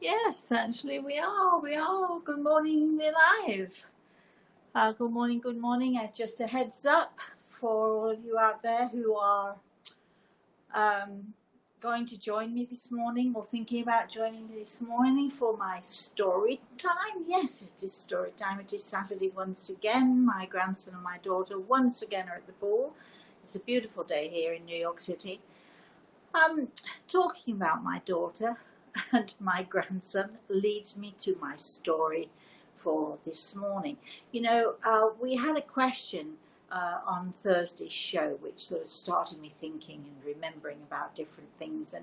Yes, actually we are. We are. Good morning, we're live. Good morning, good morning. Just a heads up for all of you out there who are going to join me this morning or thinking about joining me this morning for my story time. Yes, it is story time. It is Saturday once again. My grandson and my daughter once again are at the pool. It's a beautiful day here in New York City. Talking about my daughter and my grandson leads me to my story for this morning. You know, we had a question on Thursday's show, which sort of started me thinking and remembering about different things.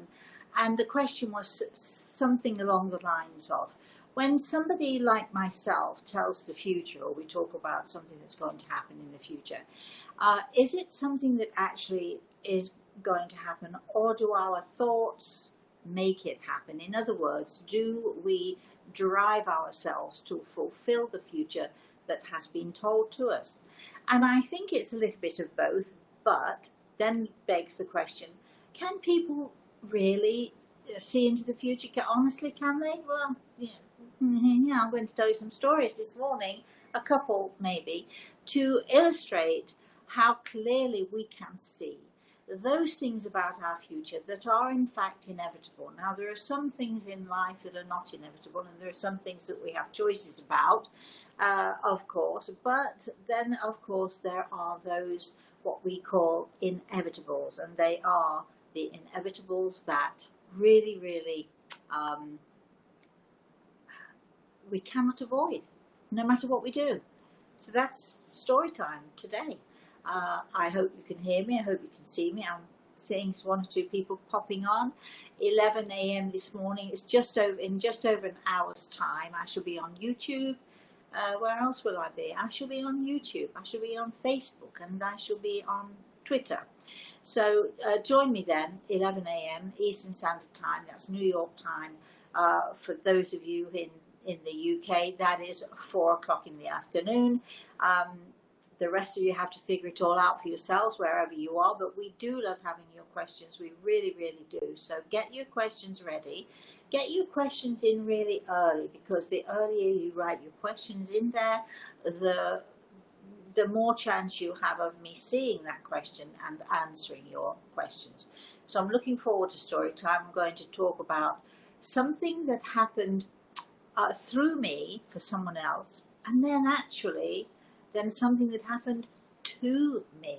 And the question was something along the lines of, when somebody like myself tells the future, or we talk about something that's going to happen in the future, is it something that actually is going to happen, or do our thoughts make it happen? In other words, do we drive ourselves to fulfill the future that has been told to us? And I think it's a little bit of both, but then begs the question, can people really see into the future? Honestly, can they? Well, yeah, I'm going to tell you some stories this morning, a couple maybe, to illustrate how clearly we can see those things about our future that are in fact inevitable. Now, there are some things in life that are not inevitable, and there are some things that we have choices about, of course, but then of course there are those what we call inevitables, and they are the inevitables that really we cannot avoid no matter what we do. So that's story time today. I hope you can hear me. I hope you can see me. I'm seeing one or two people popping on. 11 a.m. this morning. It's in just over an hour's time. I shall be on YouTube. Where else will I be? I shall be on YouTube. I shall be on Facebook, and I shall be on Twitter. So join me then, 11 a.m. Eastern Standard Time. That's New York time. For those of you in the UK, that is 4 o'clock in the afternoon. The rest of you have to figure it all out for yourselves wherever you are, but we do love having your questions. We really do. So get your questions ready. Get your questions in really early, because the earlier you write your questions in there, the more chance you have of me seeing that question and answering your questions. So I'm looking forward to story time. I'm going to talk about something that happened through me for someone else, and then something that happened to me,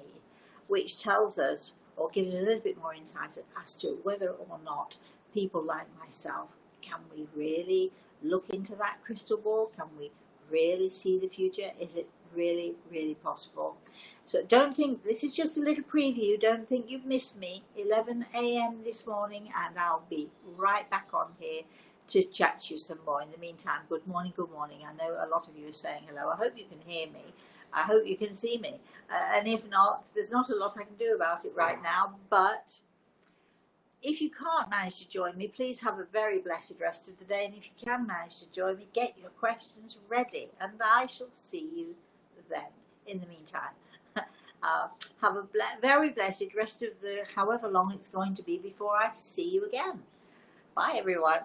which tells us or gives us a little bit more insight as to whether or not people like myself, can we really look into that crystal ball? Can we really see the future? Is it really possible? So don't think, this is just a little preview, don't think you've missed me. 11 a.m. this morning, and I'll be right back on here to chat to you some more. In the meantime, good morning. I know a lot of you are saying hello. I hope you can hear me. I hope you can see me. And if not, there's not a lot I can do about it right now. But if you can't manage to join me, please have a very blessed rest of the day. And if you can manage to join me, get your questions ready. And I shall see you then. In the meantime, have a very blessed rest of the however long it's going to be before I see you again. Bye, everyone.